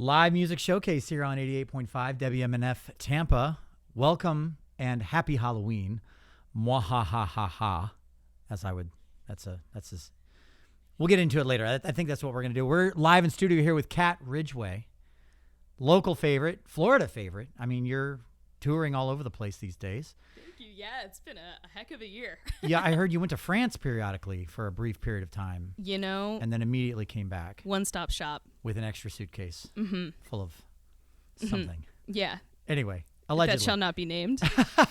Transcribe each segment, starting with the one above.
Live music showcase here on 88.5 WMNF Tampa. Welcome and happy Halloween. Mwahahaha. We'll get into it later. I think that's what we're going to do. We're live in studio here with Kat Ridgway, local favorite, Florida favorite. I mean, you're touring all over the place these days. Thank you. Yeah, it's been a heck of a year. Yeah, I heard you went to France periodically for a brief period of time. You know. And then immediately came back. One-stop shop. With an extra suitcase full of something. Yeah. Anyway, allegedly. That shall not be named. We're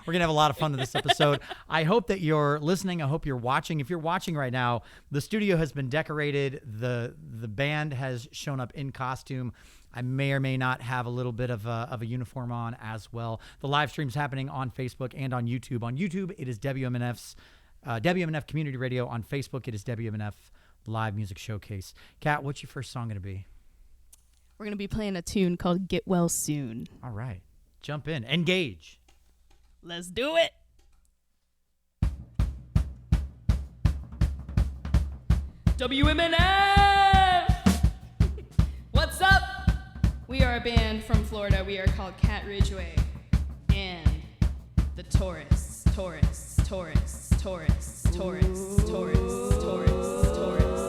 going to have a lot of fun in this episode. I hope that you're listening. I hope you're watching. If you're watching right now, the studio has been decorated. The band has shown up in costume. I may or may not have a little bit of a uniform on as well. The live stream's happening on Facebook and on YouTube. On YouTube, it is WMNF's WMNF Community Radio. On Facebook, it is WMNF Live Music Showcase. Kat, what's your first song going to be? We're going to be playing a tune called Get Well Soon. All right. Jump in. Engage. Let's do it. WMNF! What's up? We are a band from Florida. We are called Kat Ridgway. And the Taurus, Taurus, Taurus, Taurus, Taurus, Taurus, Taurus, Taurus, Taurus.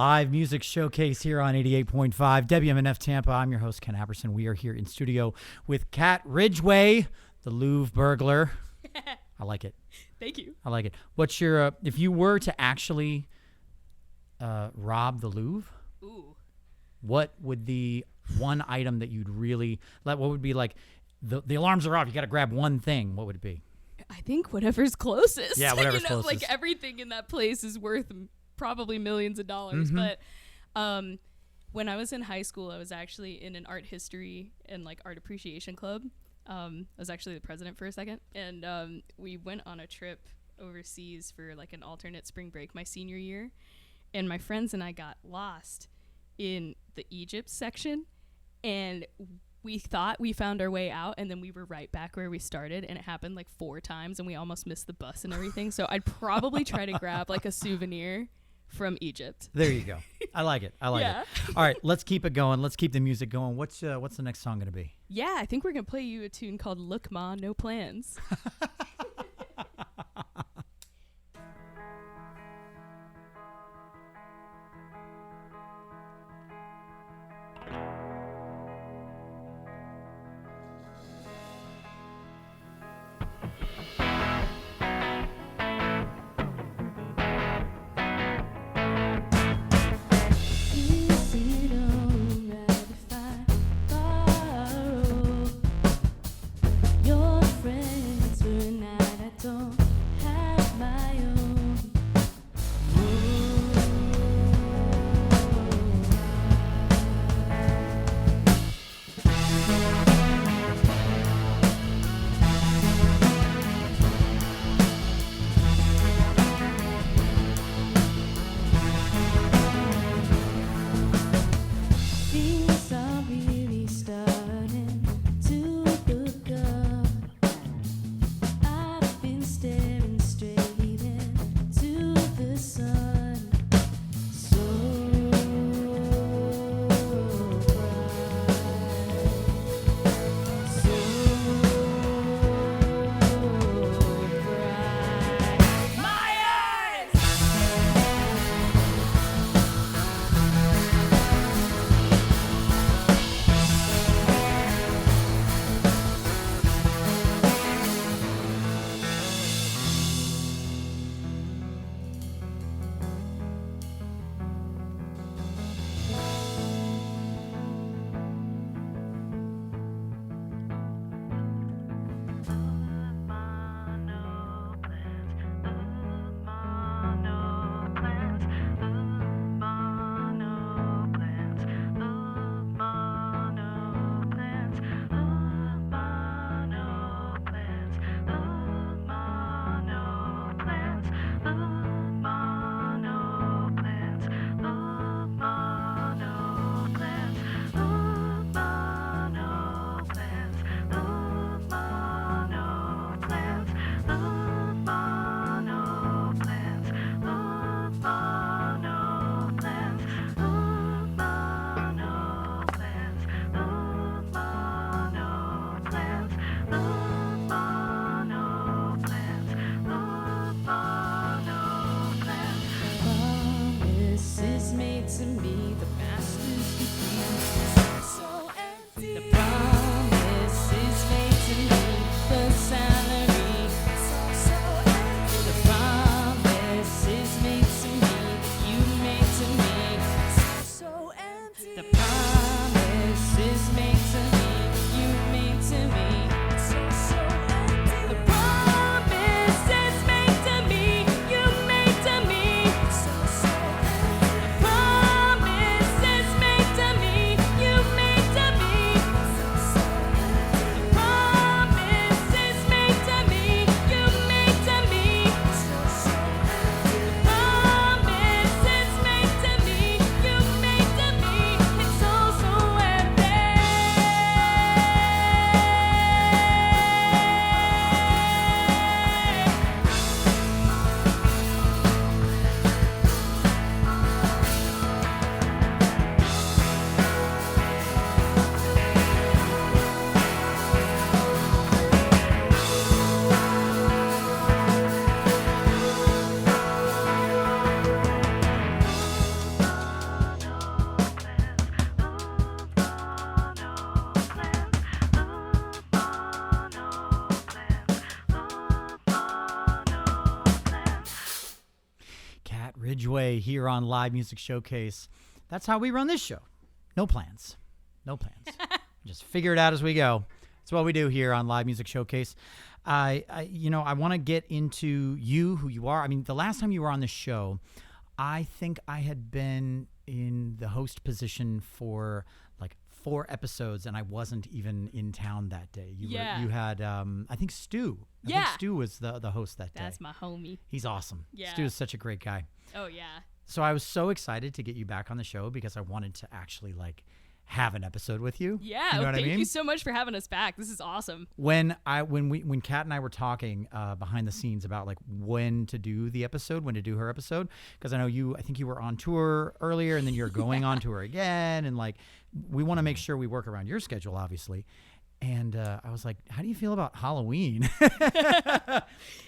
live music showcase here on 88.5 WMNF Tampa. I'm your host, Ken Apperson. We are here in studio with Kat Ridgway, the Louvre burglar. I like it. Thank you. I like it. What's your, if you were to actually rob the Louvre, Ooh. what would the one item that you'd really, what would be like, the alarms are off, you got to grab one thing, what would it be? I think whatever's closest. Yeah, whatever's closest. Like everything in that place is worth probably millions of dollars. But when I was in high school, I was actually in an art history and like art appreciation club. I was actually the president for a second. And we went on a trip overseas for like an alternate spring break my senior year. And my friends and I got lost in the Egypt section. And we thought we found our way out, and then we were right back where we started, and it happened like 4 times, and we almost missed the bus and everything. So I'd probably try to grab like a souvenir from Egypt. There you go. I like it. I like it. All right, let's keep it going. Let's keep the music going. What's the next song going to be? Yeah, I think we're going to play you a tune called Look Ma, No Plans. Ridgway here on Live Music Showcase. That's how we run this show. No plans. No plans. Just figure it out as we go. That's what we do here on Live Music Showcase. I want to get into you, who you are. I mean, the last time you were on the show, I think I had been in the host position for like 4 episodes, and I wasn't even in town that day. You had, I think Stu. I think Stu was the host that day. That's my homie. He's awesome. Yeah. Stu is such a great guy. Oh, yeah. So I was so excited to get you back on the show because I wanted to actually like have an episode with you. Yeah, you know what thank I mean? you so much for having us back. This is awesome. When Kat and I were talking behind the scenes about like when to do her episode, because I know I think you were on tour earlier and then you're going on tour again, and like we want to make sure we work around your schedule, obviously. And I was like, how do you feel about Halloween?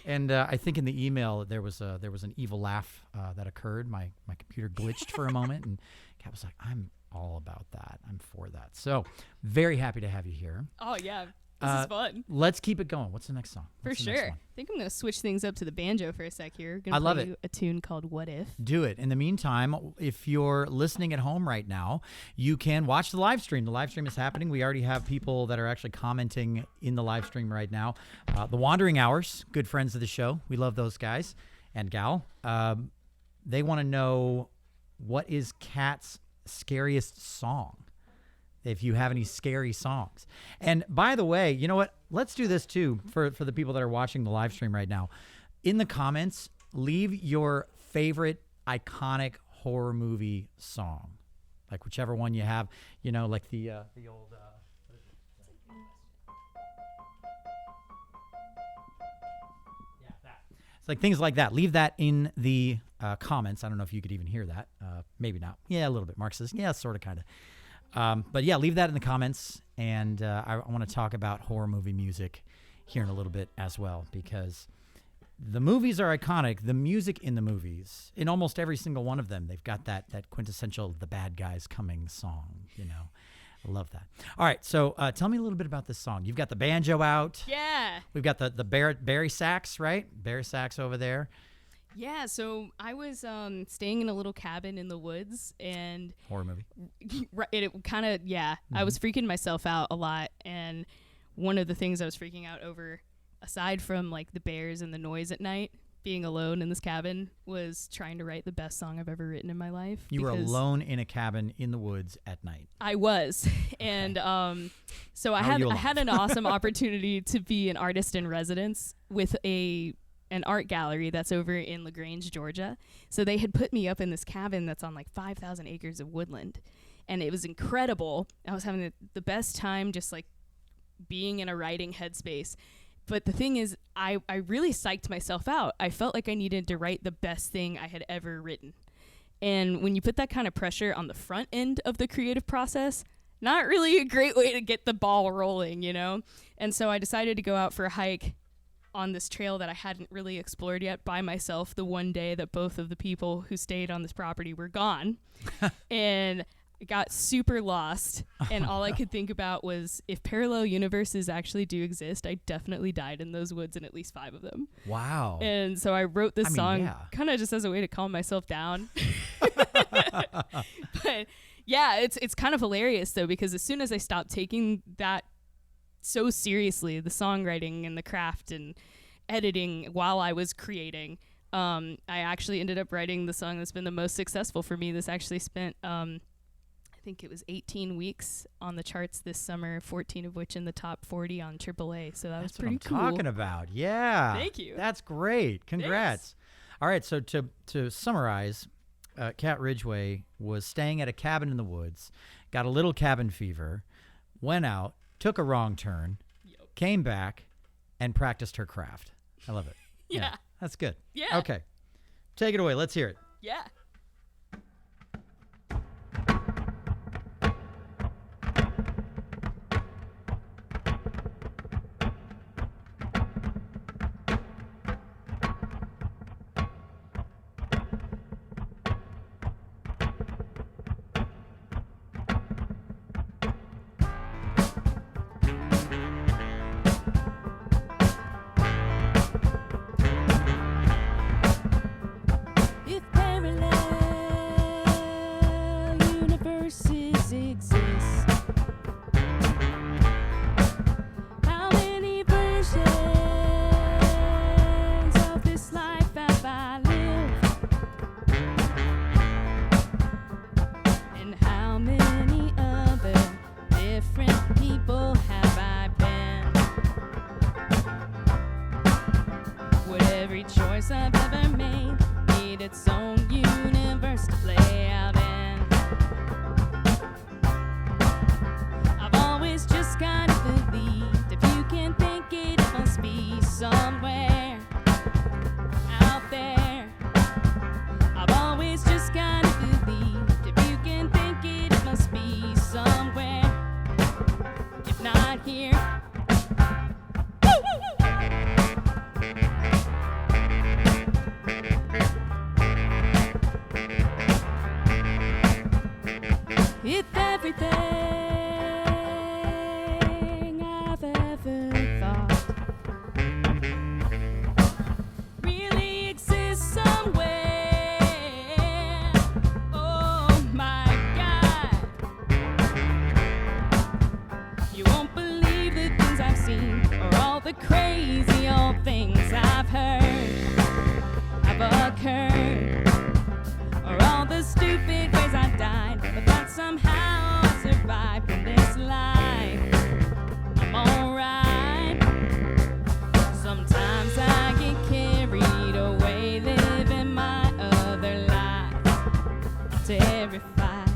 And I think in the email there was an evil laugh that occurred. My computer glitched for a moment, and Kat was like, I'm all about that. I'm for that. So very happy to have you here. Oh, yeah. This is fun. Let's keep it going. What's the next song? For sure. I think I'm going to switch things up to the banjo for a sec here. I love it. You a tune called What If. Do it. In the meantime, if you're listening at home right now, you can watch the live stream. The live stream is happening. We already have people that are actually commenting in the live stream right now. The Wandering Hours, good friends of the show. We love those guys and gal. They want to know, what is Kat's scariest song? If you have any scary songs. And by the way, you know what? Let's do this too for the people that are watching the live stream right now. In the comments, leave your favorite iconic horror movie song. Like whichever one you have, like the old that. It's like things like that. Leave that in the comments. I don't know if you could even hear that. Maybe not. Yeah, a little bit. Mark says, yeah, sort of, kind of. But yeah, leave that in the comments, and I want to talk about horror movie music here in a little bit as well, because the movies are iconic. The music in the movies, in almost every single one of them, they've got that quintessential "the bad guys coming" song. I love that. All right, so tell me a little bit about this song. You've got the banjo out. Yeah. We've got the Barry sax, right? Barry sax over there. Yeah, so I was staying in a little cabin in the woods, and horror movie. It kind of, I was freaking myself out a lot, and one of the things I was freaking out over, aside from like the bears and the noise at night, being alone in this cabin, was trying to write the best song I've ever written in my life. You were alone in a cabin in the woods at night. I was. And so I had an awesome opportunity to be an artist in residence with an art gallery that's over in LaGrange, Georgia. So they had put me up in this cabin that's on like 5,000 acres of woodland, and it was incredible. I was having the best time just like being in a writing headspace. But the thing is, I really psyched myself out. I felt like I needed to write the best thing I had ever written. And when you put that kind of pressure on the front end of the creative process, not really a great way to get the ball rolling, And so I decided to go out for a hike on this trail that I hadn't really explored yet by myself the one day that both of the people who stayed on this property were gone. And I got super lost, and all I could think about was, if parallel universes actually do exist, I definitely died in those woods in at least 5 of them. Wow. And so I wrote this song kind of just as a way to calm myself down. But yeah, it's kind of hilarious though, because as soon as I stopped taking that so seriously, the songwriting and the craft and editing while I was creating, I actually ended up writing the song that's been the most successful for me. This actually spent I think it was 18 weeks on the charts this summer, 14 of which in the top 40 on AAA. So that was pretty cool. That's what I'm talking about. Yeah. Thank you. That's great. Congrats. Thanks. All right, so to summarize, Kat Ridgway was staying at a cabin in the woods, got a little cabin fever, went out, took a wrong turn, came back, and practiced her craft. I love it. Yeah. That's good. Yeah. Okay. Take it away. Let's hear it. Yeah. If parallel universes exist. How many versions of this life have I lived? And how many other different people have I been? Would every choice I've ever made need its own universe to play out in? I've always just kind of believed if you can think it, it must be somewhere out there. I've always just kind of believed if you can think it, it must be somewhere, if not here. If everything I've ever thought really exists somewhere, oh my God, you won't believe the things I've seen or all the crazy old things I've heard have occurred, or all the stupid ways I've died, but that somehow I survived in this life. I'm alright. Sometimes I get carried away, living my other life. I'm terrified,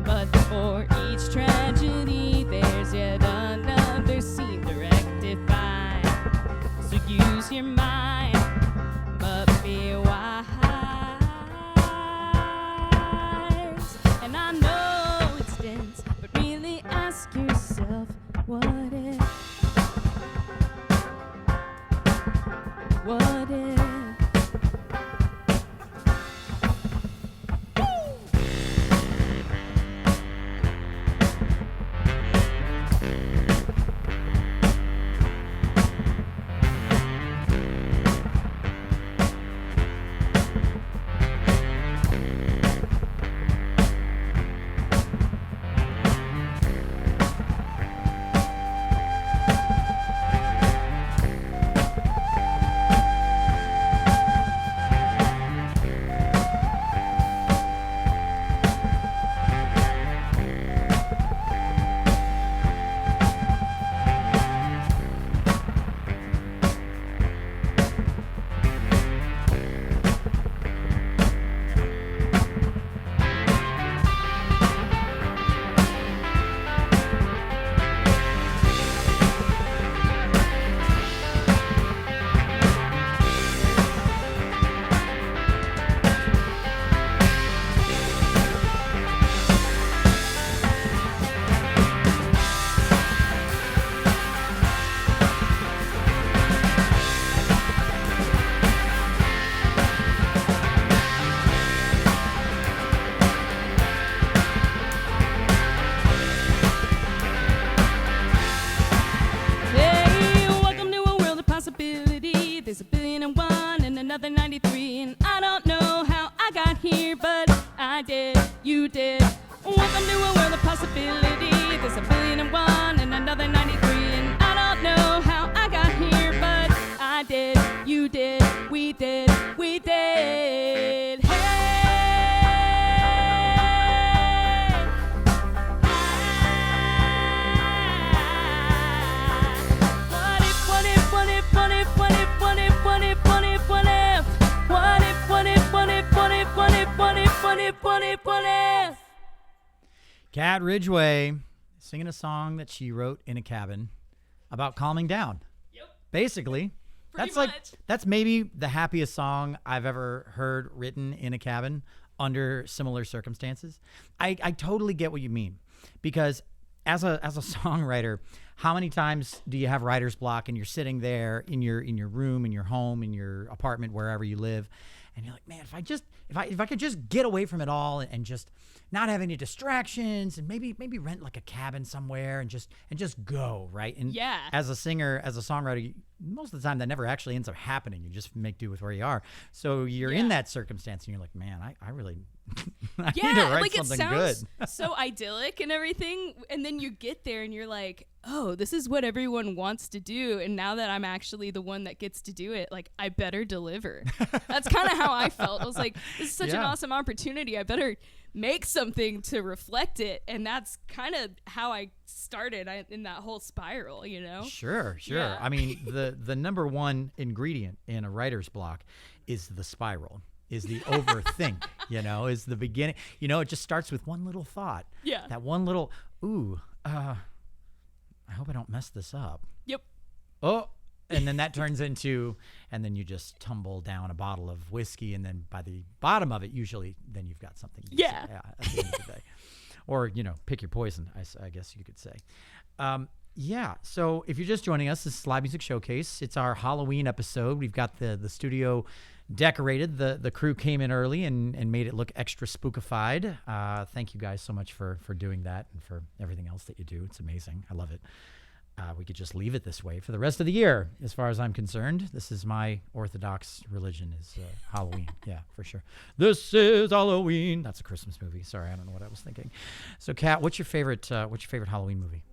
but for each tragedy, there's yet another scene to rectify. So use your mind, but be wise. And I know it's dense, but really ask yourself, what if? What if? There's a billion and one and another 93, and I don't know how I got here, but I did, you did. Welcome to a world of possibility. There's a billion and one and another 93, and I don't know how I got here, but I did, you did, we did, we did. What if? Cat Ridgway singing a song that she wrote in a cabin about calming down. Yep. Basically, Pretty that's much. like that's maybe the happiest song I've ever heard written in a cabin under similar circumstances. I totally get what you mean, because as a songwriter, how many times do you have writer's block and you're sitting there in your room, in your home, in your apartment, wherever you live, and you're like, man, if I could just get away from it all and just not have any distractions, and maybe rent like a cabin somewhere and just go, right? And as a singer, as a songwriter, most of the time that never actually ends up happening. You just make do with where you are. So you're in that circumstance, and you're like, man, I really I need to write like something it good. sounds so idyllic and everything, and then you get there and you're like, oh, this is what everyone wants to do, and now that I'm actually the one that gets to do it, like, I better deliver. That's kind of how I felt. I was like, this is such an awesome opportunity. I better make something to reflect it, and that's kind of how I started in that whole spiral, you know? Sure. Yeah. I mean, the number one ingredient in a writer's block is the spiral. Is the overthink, is the beginning. It just starts with one little thought. Yeah. That one little, I hope I don't mess this up. Yep. Oh, and then that turns into, and then you just tumble down a bottle of whiskey, and then by the bottom of it, usually, then you've got something. At the end of the day. Or, pick your poison, I guess you could say. So if you're just joining us, this is Live Music Showcase. It's our Halloween episode. We've got the studio decorated. The crew came in early and made it look extra spookified. Thank you guys so much for doing that and for everything else that you do. It's amazing. I love it. We could just leave it this way for the rest of the year, as far as I'm concerned. This is my Orthodox religion, is Halloween. Yeah, for sure. This is Halloween. That's a Christmas movie. Sorry, I don't know what I was thinking. So, Kat, what's your favorite Halloween movie?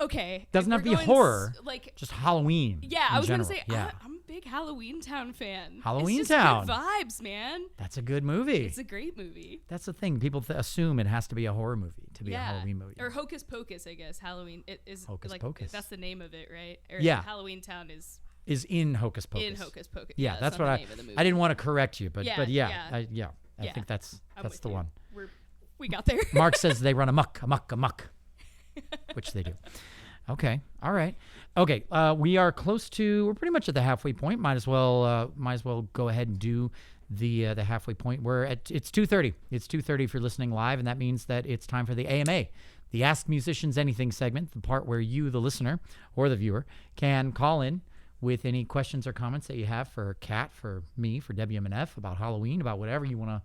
Okay. Doesn't have to be horror. Just Halloween. Yeah, I was going to say, yeah. I'm a big Halloween Town fan. Halloween it's Town. Good vibes, man. That's a good movie. It's a great movie. That's the thing. People assume it has to be a horror movie to be a Halloween movie. Or Hocus Pocus, I guess. Halloween. It is Hocus Pocus. That's the name of it, right? Or Halloween Town is in Hocus Pocus. In Hocus Pocus. Yeah, that's what I didn't want to correct you, but I think that's the one. We got there. Mark says they run amok, which they do. Okay. All right. Okay. We're pretty much at the halfway point. Might as well go ahead and do the halfway point. It's 2:30. It's 2:30 if you're listening live, and that means that it's time for the AMA, the Ask Musicians Anything segment, the part where you, the listener or the viewer, can call in with any questions or comments that you have for Kat, for me, for WMNF, about Halloween, about whatever you want to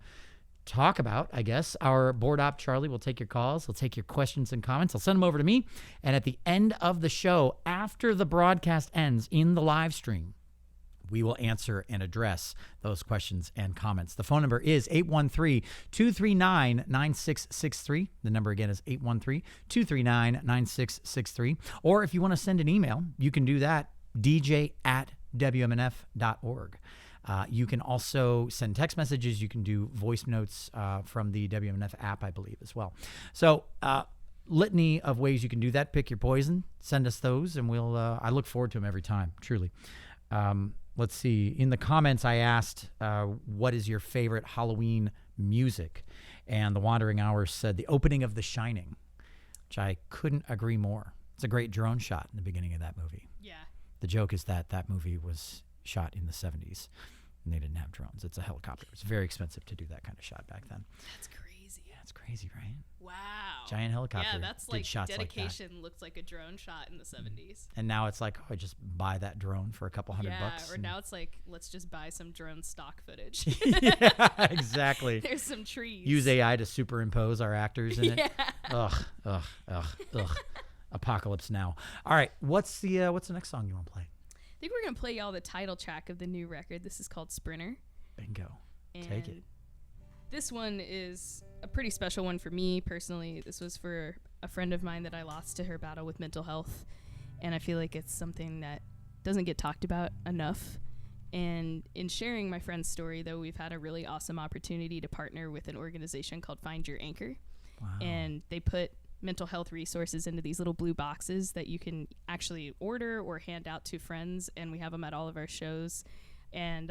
talk about, I guess. Our board op, Charlie, will take your calls. He'll take your questions and comments. He'll send them over to me. And at the end of the show, after the broadcast ends in the live stream, we will answer and address those questions and comments. The phone number is 813-239-9663. The number again is 813-239-9663. Or if you want to send an email, you can do that, dj@wmnf.org. You can also send text messages. You can do voice notes from the WMNF app, I believe, as well. So litany of ways you can do that. Pick your poison. Send us those, and we'll. I look forward to them every time, truly. Let's see. In the comments, I asked, what is your favorite Halloween music? And the Wandering Hours said the opening of The Shining, which I couldn't agree more. It's a great drone shot in the beginning of that movie. Yeah. The joke is that movie was shot in the 70s, and they didn't have drones. It's a helicopter. It's very expensive to do that kind of shot back then. That's crazy. Yeah, it's crazy, right? Wow. Giant helicopter. Yeah, that's did like shots dedication like that. Looked like a drone shot in the 70s. And now it's like, I just buy that drone for a couple $100 bucks. Yeah, or now it's like, let's just buy some drone stock footage. Yeah, exactly. There's some trees. Use AI to superimpose our actors in it. Yeah. Ugh. Apocalypse Now. All right, what's the next song you want to play? I think we're going to play y'all the title track of the new record. This is called Sprinter. Bingo. And take it. This one is a pretty special one for me personally. This was for a friend of mine that I lost to her battle with mental health. And I feel like it's something that doesn't get talked about enough. And in sharing my friend's story, though, we've had a really awesome opportunity to partner with an organization called Find Your Anchor. Wow. And they put mental health resources into these little blue boxes that you can actually order or hand out to friends, and we have them at all of our shows. And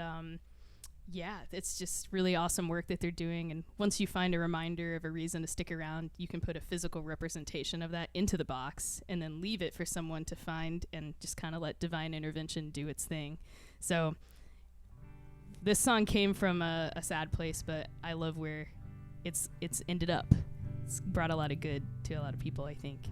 it's just really awesome work that they're doing. And once you find a reminder of a reason to stick around, you can put a physical representation of that into the box and then leave it for someone to find and just kind of let divine intervention do its thing. So this song came from a sad place, but I love where it's ended up. It's brought a lot of good to a lot of people, I think.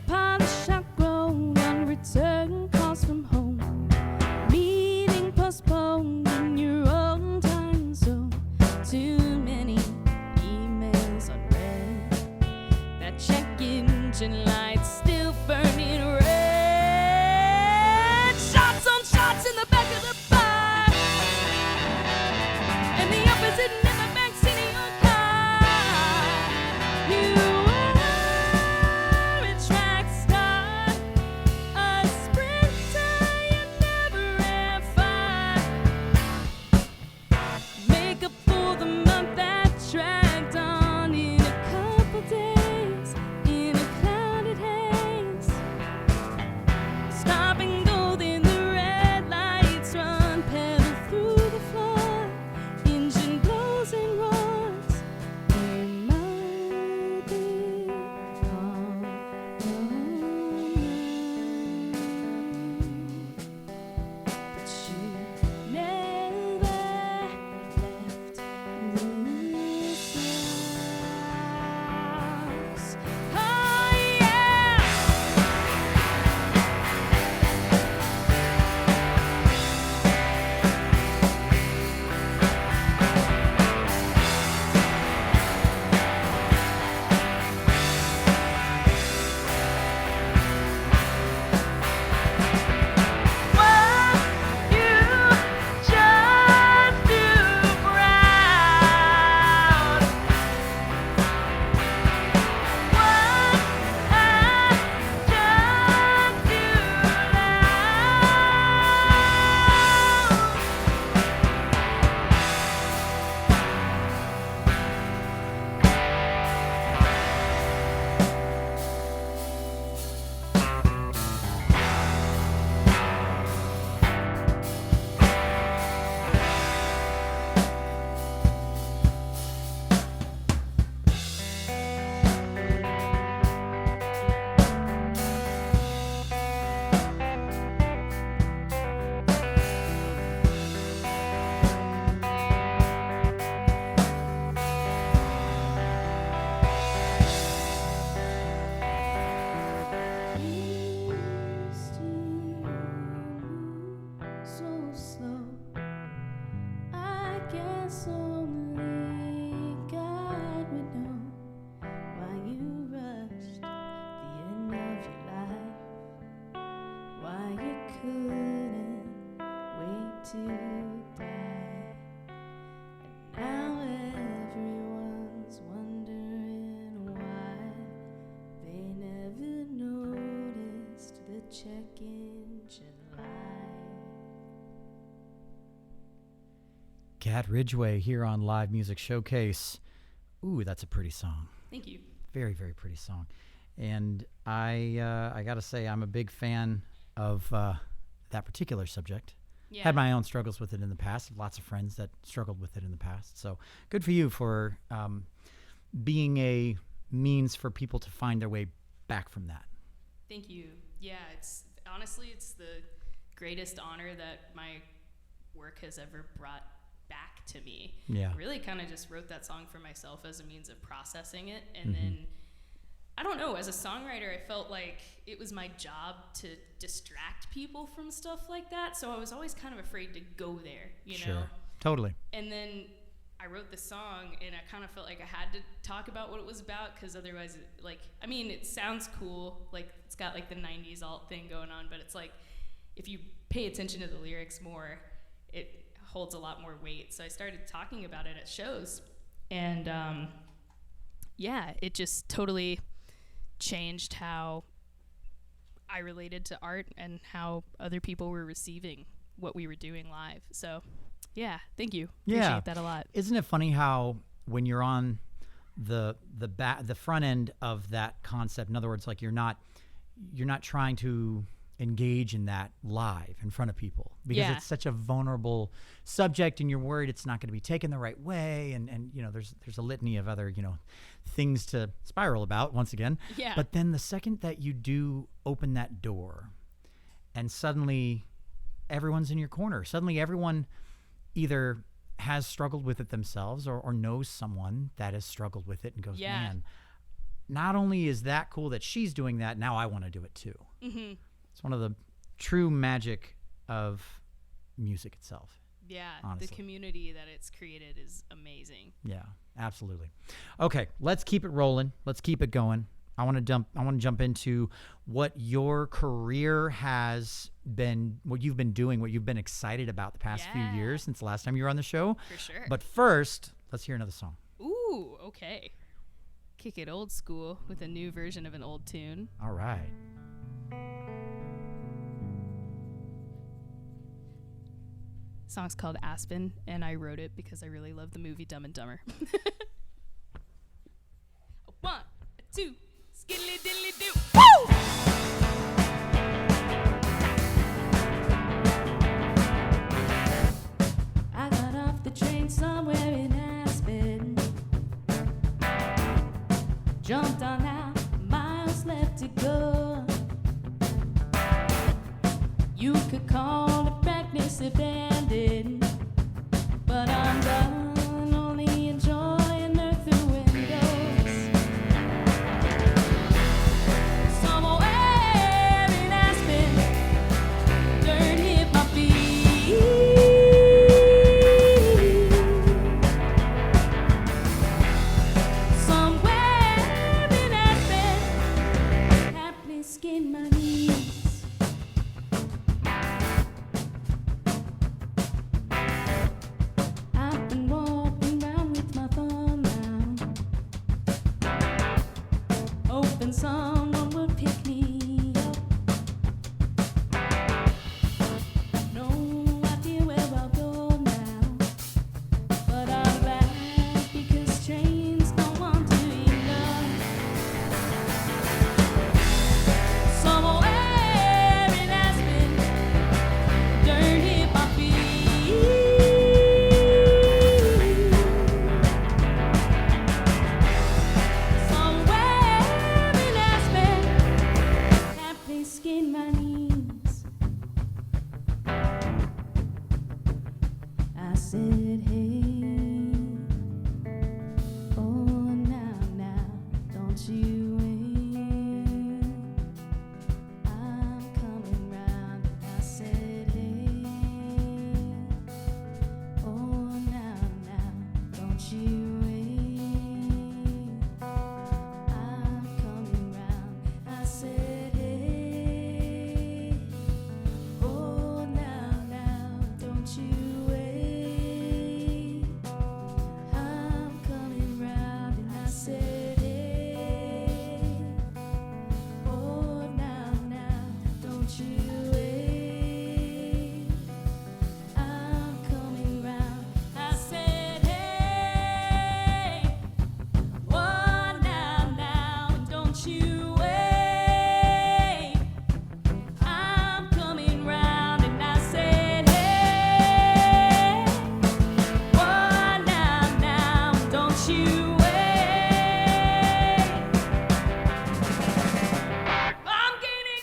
Polish shot grown on return calls from home. Meeting postponed in your own time zone. Too many emails unread. That check engine light still burning red. Shots on shots in the back of the bar. And the opposite never backs in your car. You are a track star, a sprinter, you never have fun. Make up for the month that dragged on in a couple days, in a clouded haze. Stop and go, then the red lights run, pedal through the floor, engine blows and roars. You might be all alone, but you never left this house. Oh yeah. What you just do proud. What I just do so slow. I guess only God would know why you rushed the end of your life, why you couldn't wait to die. And now everyone's wondering why they never noticed the check engine light. Cat Ridgway here on Live Music Showcase. Ooh, that's a pretty song. Thank you. Very, very pretty song. And I got to say, I'm a big fan of that particular subject. Yeah. Had my own struggles with it in the past. Lots of friends that struggled with it in the past. So good for you for being a means for people to find their way back from that. Thank you. Yeah, it's honestly, it's the greatest honor that my work has ever brought back to me. Yeah. I really kind of just wrote that song for myself as a means of processing it. And then, I don't know, as a songwriter, I felt like it was my job to distract people from stuff like that. So I was always kind of afraid to go there, you know? Totally. And then I wrote the song, and I kind of felt like I had to talk about what it was about, because otherwise, it sounds cool. Like, it's got, like, the 90s alt thing going on, but it's like, if you pay attention to the lyrics more, it holds a lot more weight. So I started talking about it at shows, and, it just totally changed how I related to art and how other people were receiving what we were doing live. So, yeah, thank you. Appreciate that a lot. Isn't it funny how when you're on the front end of that concept, in other words, like you're not trying to engage in that live in front of people, because it's such a vulnerable subject, and you're worried it's not going to be taken the right way, and you know there's a litany of other things to spiral about once again. Yeah. But then the second that you do open that door, and suddenly everyone's in your corner, suddenly everyone either has struggled with it themselves or knows someone that has struggled with it and goes, man, not only is that cool that she's doing that, now I want to do it too. Mm-hmm. It's one of the true magic of music itself. Yeah, honestly. The community that it's created is amazing. Yeah, absolutely. Okay, let's keep it rolling. Let's keep it going. I want to jump into what your career has been, what you've been doing, what you've been excited about the past few years since the last time you were on the show. For sure. But first, let's hear another song. Ooh, okay. Kick it old school with a new version of an old tune. All right. Song's called Aspen, and I wrote it because I really love the movie Dumb and Dumber. 1, 2, skilly dilly do. Woo! I got off the train somewhere in Aspen, jumped on out, miles left to go. You could call it practice abandoned, but I'm done only enjoying earth through windows. Somewhere in Aspen, dirt hit my feet. Somewhere in Aspen, happily skinned my knees. I've been walking round with my thumb out, hoping someone would pick me up. No idea where I'll go now, but I'm glad because trains don't want to enough. Somewhere in Aspen, dirt hit my feet. Somewhere in Aspen, happily skinned my knees. I said, hey, oh now, don't you wait. I'm coming round. I said, hey, oh now, don't you wait. I'm coming round. I said, hey, oh now, don't you wait. I'm coming round, and I said, hey, oh now, don't you wait. I'm coming round. I said, hey, oh now, don't you wait. I'm coming round, and I said, hey, oh now, don't you wait. I'm getting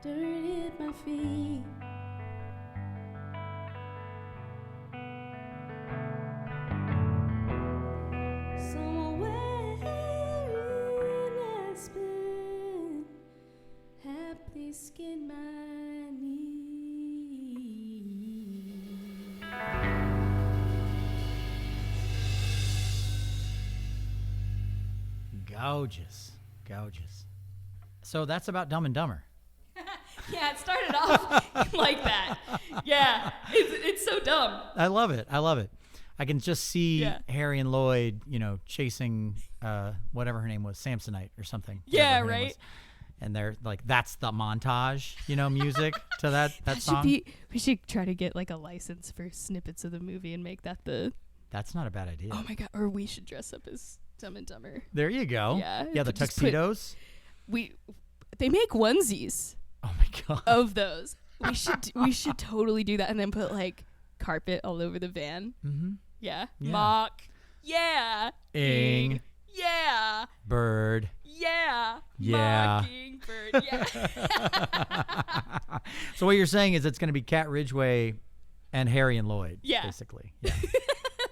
dirt hit my feet. Somewhere in Aspen. risking my knee. Gorgeous. Gorgeous. So that's about Dumb and Dumber. Yeah, it started off like that. Yeah, it's so dumb. I love it. I love it. I can just see Yeah. Harry and Lloyd, chasing whatever her name was, Samsonite or something. Yeah, whatever her name right. was. And they're like, that's the montage, music to that song. We should try to get like a license for snippets of the movie and make that the. That's not a bad idea. Oh my god! Or we should dress up as Dumb and Dumber. There you go. Yeah, Yeah, the just put- tuxedos. They make onesies Oh my God. of those. We should totally do that and then put like carpet all over the van. Mm-hmm. Yeah. Yeah. Mock. Yeah. Ing. Yeah. Bird. Yeah. Yeah. Mockingbird. Yeah. So what you're saying is it's going to be Cat Ridgway and Harry and Lloyd. Yeah. Basically. Yeah.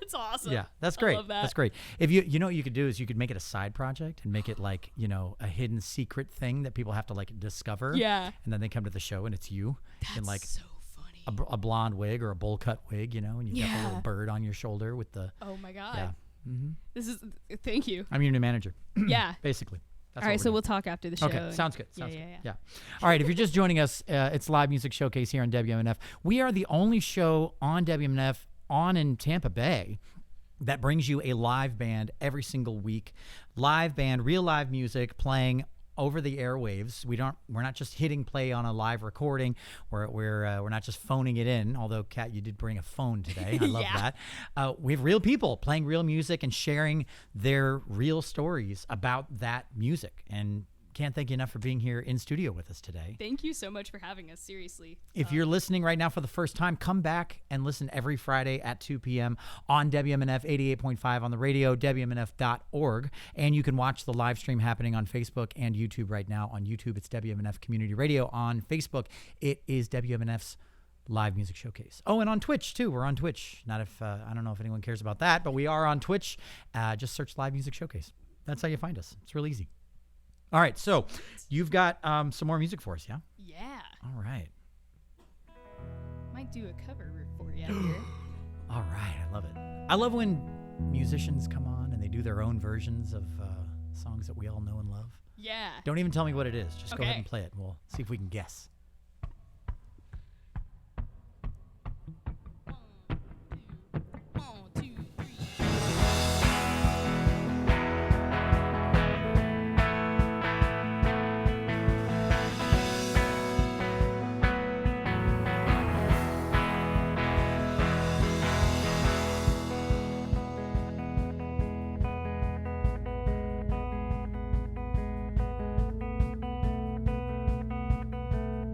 That's awesome. Yeah, that's great. I love that. That's great. If you know what you could do is you could make it a side project and make it like, a hidden secret thing that people have to like discover. Yeah. And then they come to the show and it's you That's in like so funny. a blonde wig or a bowl cut wig, and you've got the Yeah. little bird on your shoulder with the, Oh my god. yeah. Mm-hmm. This is. Thank you. I'm your new manager. Yeah. Basically. That's All what right, we're so doing. we'll talk after the show. Okay, and- sounds good. Yeah, Sounds yeah, good. yeah. All right, if you're just joining us, it's Live Music Showcase here on WMNF. We are the only show on WMNF on in Tampa Bay that brings you a live band every single week. Live band, real live music playing over the airwaves. We're not just hitting play on a live recording. We're not just phoning it in. Although, Kat, you did bring a phone today. I love Yeah. that. We have real people playing real music and sharing their real stories about that music. And can't thank you enough for being here in studio with us today. Thank you so much for having us. Seriously. If you're listening right now for the first time, come back and listen every Friday at 2 p.m. on WMNF 88.5 on the radio, WMNF.org. And you can watch the live stream happening on Facebook and YouTube right now. On YouTube, it's WMNF Community Radio. On Facebook, it is WMNF's Live Music Showcase. Oh, and on Twitch, too. We're on Twitch. Not if I don't know if anyone cares about that, but we are on Twitch. Just search Live Music Showcase. That's how you find us. It's real easy. All right, so you've got some more music for us, yeah? Yeah. All right. Might do a cover for you here. All right, I love it. I love when musicians come on and they do their own versions of songs that we all know and love. Yeah. Don't even tell me what it is. Just go ahead Okay. and play it. We'll see if we can guess. One, two, three. Thank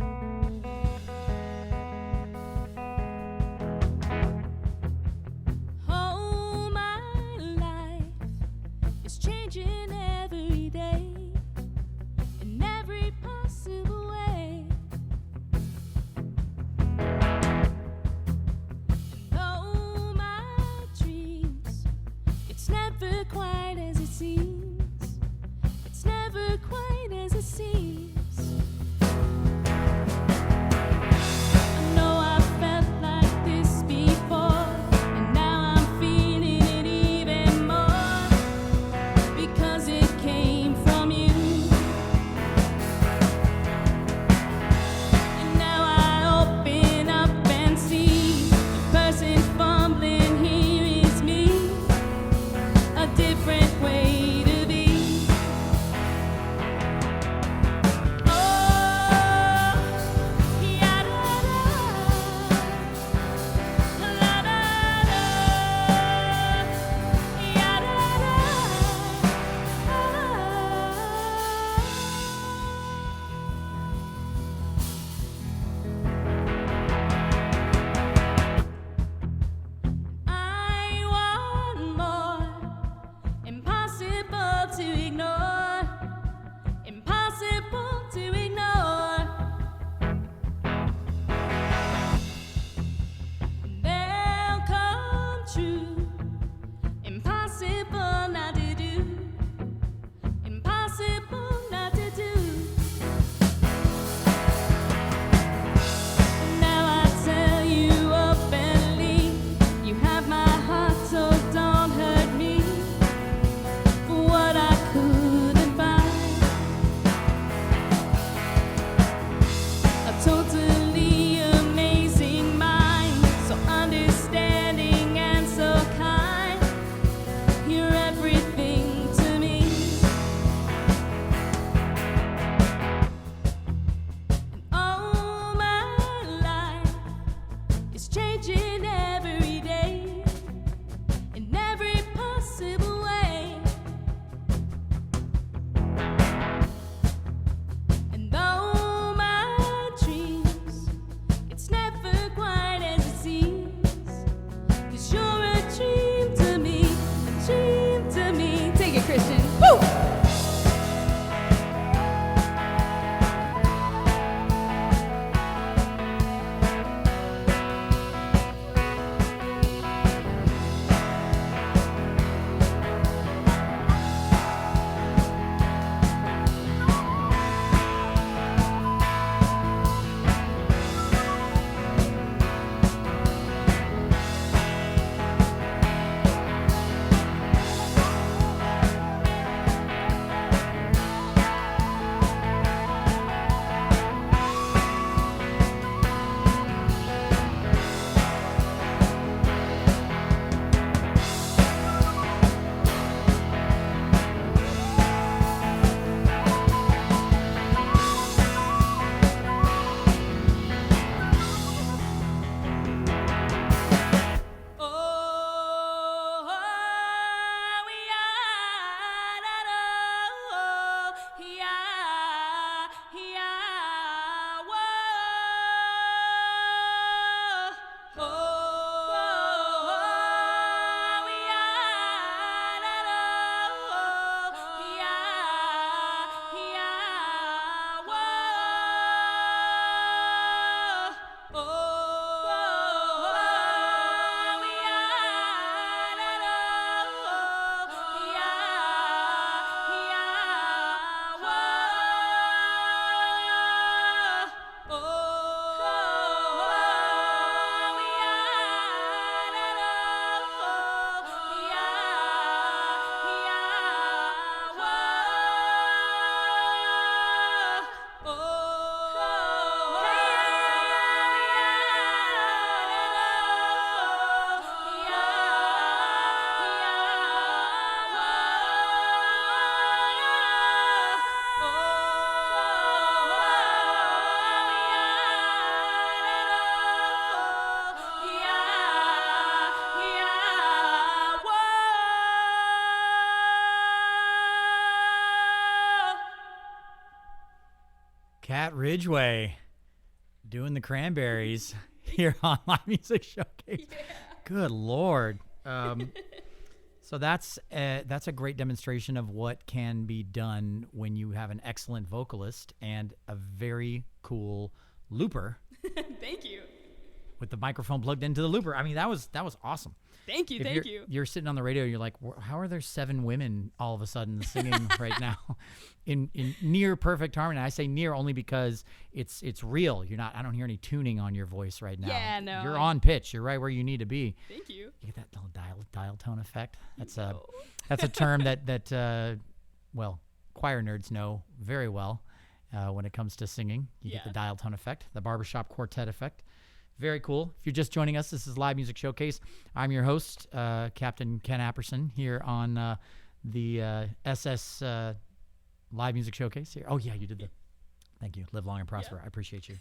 totally amazing mind, so understanding and so kind. You're everything to me. And all my life is changing every day in every possible way. And though my dreams, it's never quite as it seems, 'cause you're a dream to me, a dream to me. Take it, Christian. Woo! Cat Ridgway doing the Cranberries here on Live Music Showcase. Good Lord. So that's a great demonstration of what can be done when you have an excellent vocalist and a very cool looper Thank you. with the microphone plugged into the looper. I mean, that was awesome. Thank you. If Thank you. You're sitting on the radio, you're like, how are there 7 women all of a sudden singing right now in near perfect harmony? I say near only because it's real. I don't hear any tuning on your voice right now. Yeah, no, You're on pitch. You're right where you need to be. Thank you. You get that little dial tone effect. That's a term that well, choir nerds know very well when it comes to singing. You get the dial tone effect, the barbershop quartet effect. Very cool. If you're just joining us, this is Live Music Showcase. I'm your host, Captain Ken Apperson, here on the SS Live Music Showcase. Here. Oh, yeah, you did the... Thank you. Live long and prosper. I appreciate you.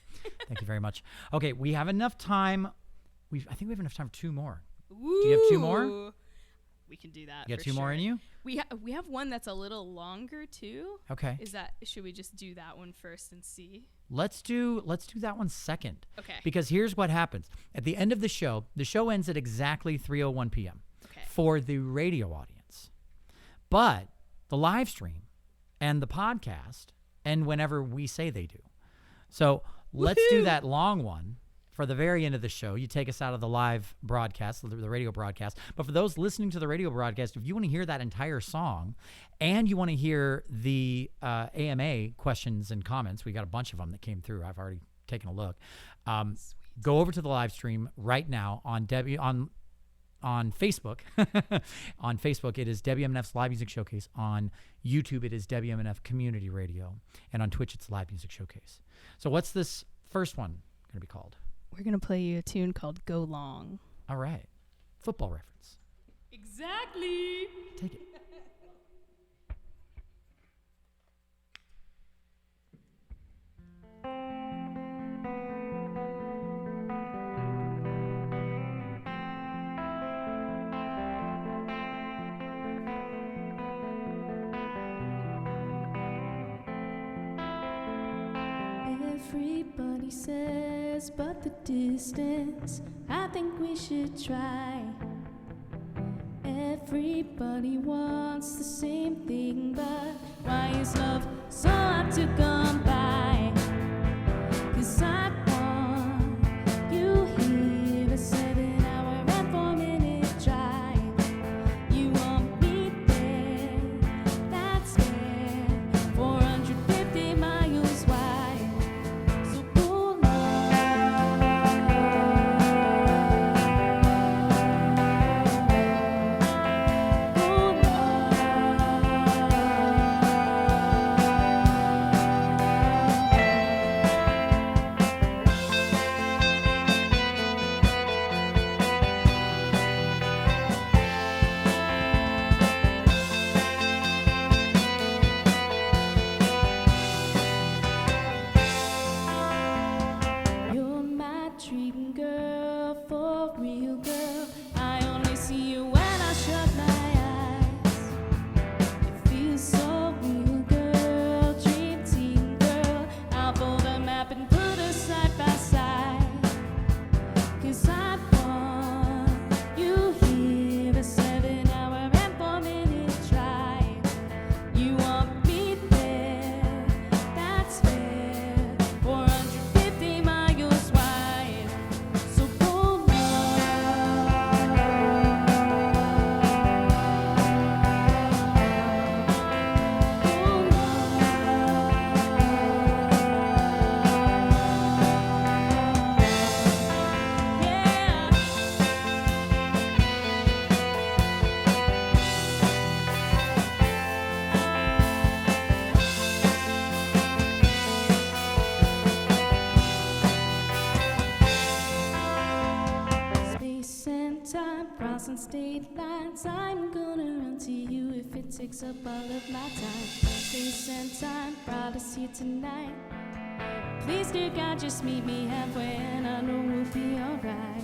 Thank you very much. Okay, we have enough time. I think we have enough time for 2 more. Ooh. Do you have 2 more? We can do that. You got for 2 more sure. in you? We have one that's a little longer too. Okay. Should we just do that one first and see? Let's do that one second. Okay. Because here's what happens. At the end of the show ends at exactly 3:01 p.m. Okay. for the radio audience. But the live stream and the podcast end whenever we say they do. So let's do that long one for the very end of the show. You take us out of the live broadcast, the radio broadcast. But for those listening to the radio broadcast, if you want to hear that entire song and you want to hear the AMA questions and comments, we got a bunch of them that came through. I've already taken a look. Go over to the live stream right now on Facebook. On Facebook, it is WMNF's Live Music Showcase. On YouTube, it is WMNF Community Radio. And on Twitch, it's Live Music Showcase. So what's this first one going to be called? We're going to play you a tune called Go Long. All right. Football reference. Exactly. Take it. Everybody says, but the distance, I think we should try. Everybody wants the same thing, but why is love so hard to come by? 'Cause I want you here, a 7-hour and 4-minute drive. You want me there, that's there, 450 miles wide. So go You're my dream girl, for real girl. I only see you when I shut my eyes. It feels so real, girl, dream team girl. I'll fold a map and put us side by side. 'Cause I want you here, a 7-hour and 4-minute drive. You want me there, that's fair, 450 miles wide. So go yeah. Space and time, crossing state lines. I'm gonna run to you if it takes up all of my time. Space and time brought us here tonight. Please, dear God, just meet me halfway, and I know we'll be alright.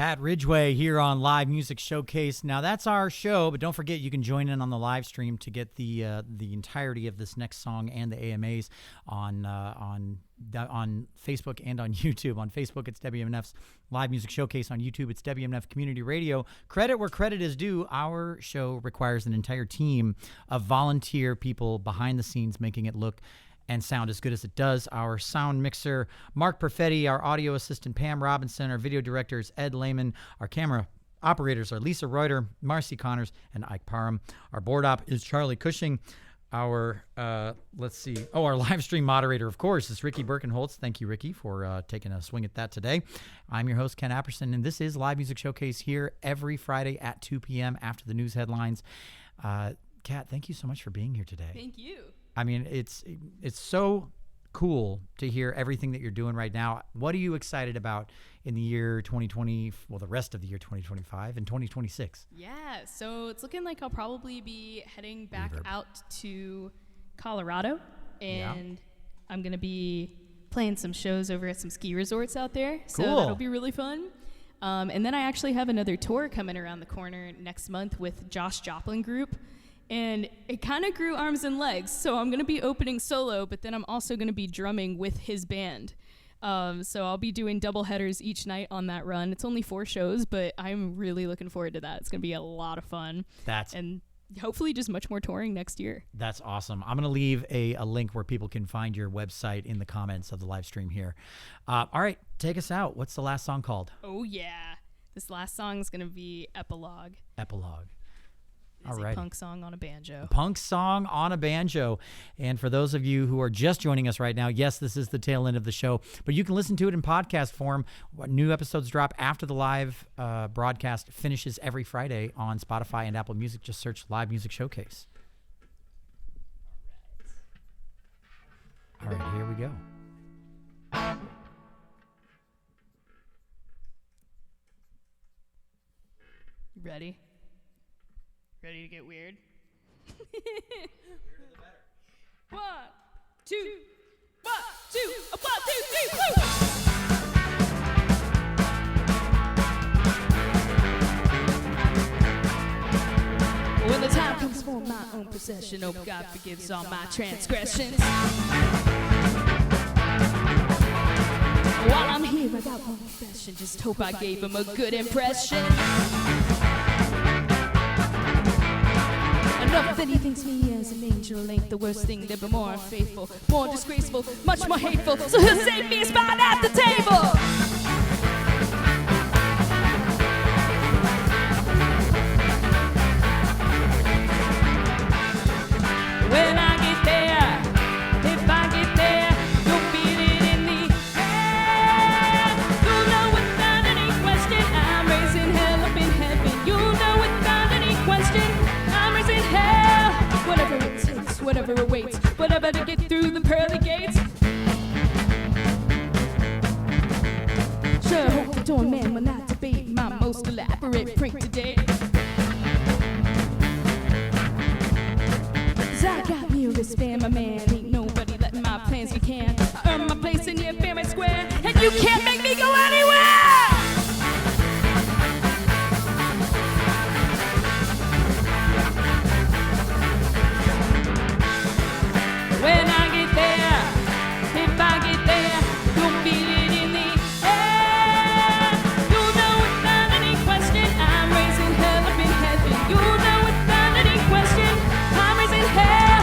Cat Ridgway here on Live Music Showcase. Now that's our show, but don't forget you can join in on the live stream to get the entirety of this next song and the AMAs on Facebook and on YouTube. On Facebook, it's WMNF's Live Music Showcase. On YouTube, it's WMNF Community Radio. Credit where credit is due. Our show requires an entire team of volunteer people behind the scenes making it look and sound as good as it does. Our sound mixer, Mark Perfetti, our audio assistant, Pam Robinson, our video directors, Ed Lehman, our camera operators are Lisa Reuter, Marcy Connors, and Ike Parham. Our board op is Charlie Cushing. Our, our live stream moderator, of course, is Ricky Birkenholtz. Thank you, Ricky, for taking a swing at that today. I'm your host, Ken Apperson, and this is Live Music Showcase here every Friday at 2 p.m. after the news headlines. Kat, thank you so much for being here today. Thank you. I mean, it's so cool to hear everything that you're doing right now. What are you excited about in the year 2020, well, the rest of the year 2025 and 2026? Yeah, so it's looking like I'll probably be heading back out to Colorado, and I'm going to be playing some shows over at some ski resorts out there. So Cool. that'll be really fun. And then I actually have another tour coming around the corner next month with Josh Joplin Group. And it kind of grew arms and legs. So I'm going to be opening solo, but then I'm also going to be drumming with his band. So I'll be doing double headers each night on that run. It's only 4 shows, but I'm really looking forward to that. It's going to be a lot of fun. And hopefully just much more touring next year. That's awesome. I'm going to leave a link where people can find your website in the comments of the live stream here. All right, take us out. What's the last song called? Oh, yeah. This last song is going to be Epilogue. Epilogue. It's a punk song on a banjo. Punk song on a banjo. And for those of you who are just joining us right now, yes, this is the tail end of the show, but you can listen to it in podcast form. New episodes drop after the live broadcast finishes every Friday on Spotify and Apple Music. Just search Live Music Showcase. All right, here we go. You ready? Ready to get weird? One, two, 1, 2, 1, 2, 3, woo! When the time comes for my own procession, oh, God forgives all my transgressions. While I'm here, I got one confession. Just hope I gave him a good impression. Enough that he thinks me as an angel ain't the worst thing. They'll be more unfaithful, more disgraceful, much more hateful. So he'll save me a spot at the table. When I get there, if I get there, you'll feel it in the air. You'll know without any question, I'm raising hell up in heaven. You'll know without any question, I'm raising hell. Whatever it takes, whatever it waits, whatever to get through the pearly gates. Sure hope the doorman will not debate my most elaborate prank to date. I got me a wristband, my man. Ain't nobody letting my plans be canned. I earn my place in your family square, and you can't make me go anywhere. When I get there, if I get there, you'll feel it in the air. You'll know without any question, I'm raising hell up in heaven. You'll know without any question, I'm raising hell.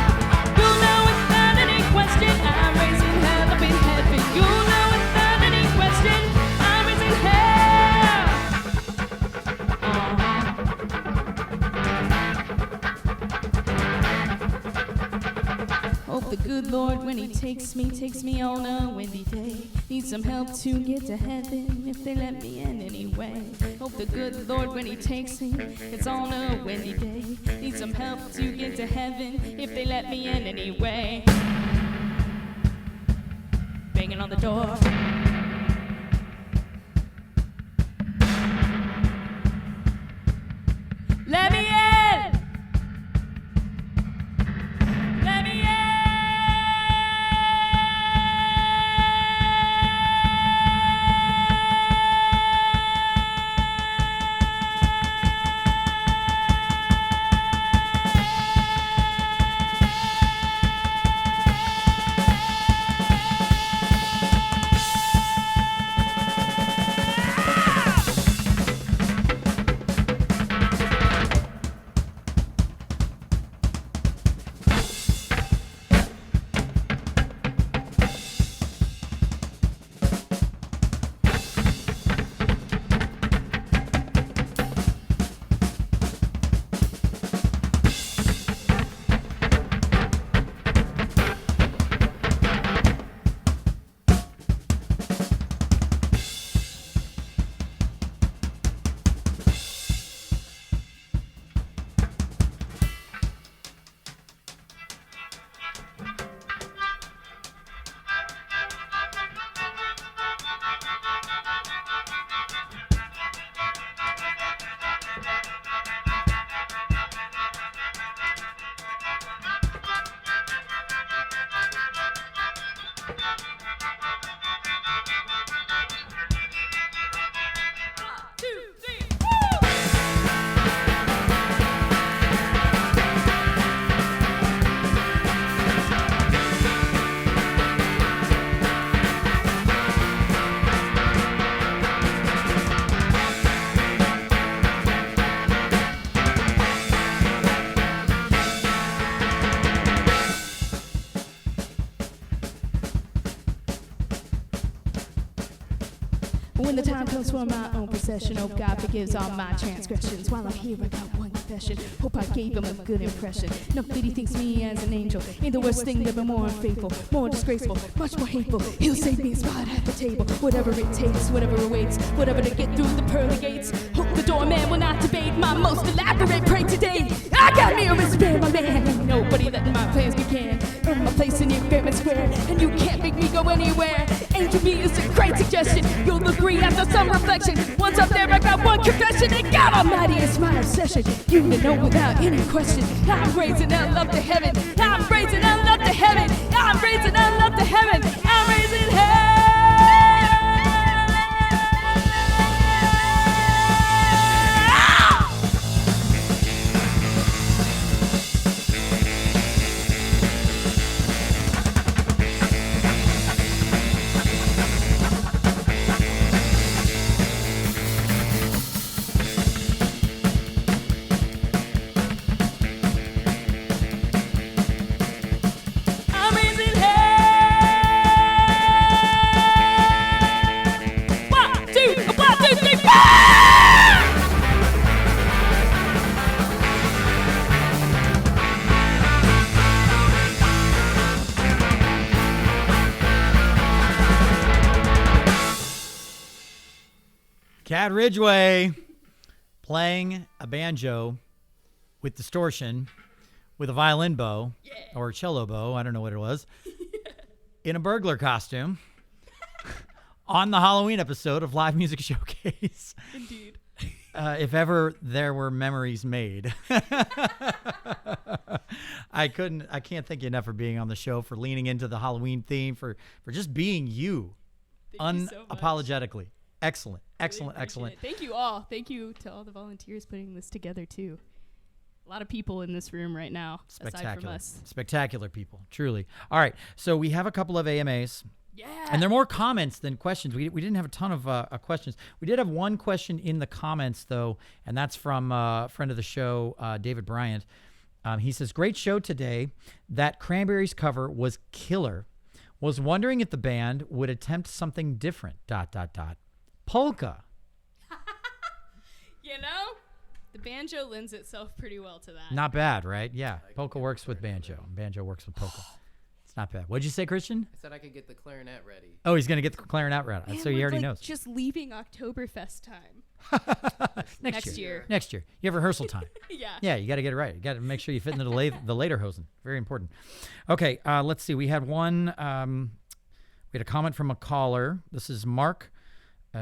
You'll know without any question, I'm raising hell up in heaven. You'll know without any question, I'm raising hell. Hope the good Lord, when he takes me on a windy day. Need some help to get to heaven, if they let me in anyway. Hope the good Lord, when he takes me, it's on a windy day. Need some help to get to heaven, if they let me in anyway. Banging on the door. Let me in! Let me in! just for my own possession. Oh, God forgives all my transgressions. While I'm here, I got one confession. Hope I gave him a good impression. Enough that he thinks me as an angel. Ain't the worst thing, never more unfaithful, more disgraceful, much more hateful. He'll save me a spot at the table. Whatever it takes, whatever awaits, whatever to get through the pearly gates. Hope the doorman will not debate my most elaborate prank today. I got me a respect, my man. Ain't nobody letting my plans begin. Earn my place in your fairness square, and you can't make me go anywhere. Angel me is a great suggestion. You'll agree after some reflection. Once up there, I got one confession, and God Almighty, it's my obsession. You to know without any question. I'm raising hell up to heaven. I'm raising hell up to heaven. I'm raising hell up to heaven. I'm raising hell. Cat Ridgway playing a banjo with distortion with a violin bow or cello bow, I don't know what it was, in a burglar costume on the Halloween episode of Live Music Showcase. Indeed. If ever there were memories made. I can't thank you enough for being on the show, for leaning into the Halloween theme, for just being you, Thank you so much. unapologetically. Excellent. Really appreciate it. Thank you all. Thank you to all the volunteers putting this together too. A lot of people in this room right now, aside from us. Spectacular people, truly. All right, so we have a couple of AMAs. Yeah. And they're more comments than questions. We didn't have a ton of questions. We did have one question in the comments, though, and that's from a friend of the show, David Bryant. He says, great show today. That Cranberries cover was killer. Was wondering if the band would attempt something different, ... Polka. You know, the banjo lends itself pretty well to that. Not bad, right? Yeah, polka works with banjo. Banjo works with polka. It's not bad. What'd you say, Christian? I said I could get the clarinet ready. Oh, he's going to get the clarinet ready. Man, So he already like knows. Just leaving Oktoberfest time. Next year. Next year. You have rehearsal time. Yeah. Yeah, you got to get it right. You got to make sure you fit into the Lederhosen. Very important. Okay, let's see. We had one. We had a comment from a caller. This is Mark.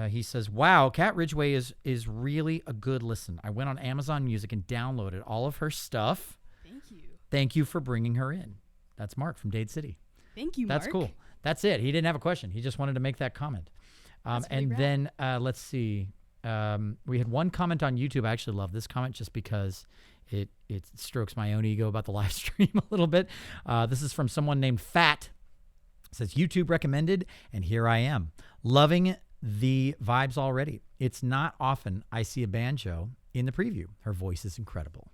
He says, "Wow, Cat Ridgway is really a good listen. I went on Amazon Music and downloaded all of her stuff. Thank you. Thank you for bringing her in." That's Mark from Dade City. Thank you, Mark. That's cool. That's it. He didn't have a question. He just wanted to make that comment. And then let's see. We had one comment on YouTube. I actually love this comment just because it strokes my own ego about the live stream a little bit. This is from someone named Fat. It says, YouTube recommended, and here I am. Loving the vibes already. It's not often I see a banjo in the preview. Her voice is incredible.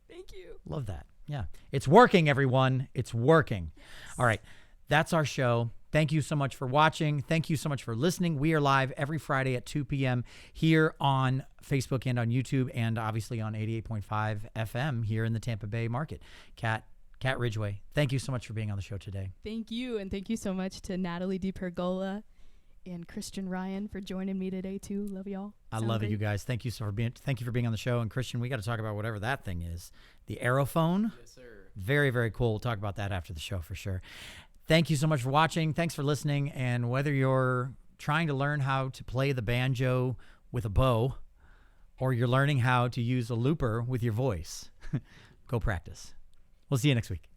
Thank you. Love that. Yeah. It's working, everyone. It's working. Yes. All right. That's our show. Thank you so much for watching. Thank you so much for listening. We are live every Friday at 2 p.m. here on Facebook and on YouTube, and obviously on 88.5 FM here in the Tampa Bay market. Cat Ridgway, thank you so much for being on the show today. Thank you, and thank you so much to Natalie DiPergola and Christian Ryan for joining me today too. Love y'all. I love it, you guys. Thank you for being on the show. And Christian, we got to talk about whatever that thing is. The Aerophone. Yes, sir. Very, very cool. We'll talk about that after the show for sure. Thank you so much for watching. Thanks for listening. And whether you're trying to learn how to play the banjo with a bow, or you're learning how to use a looper with your voice, go practice. We'll see you next week.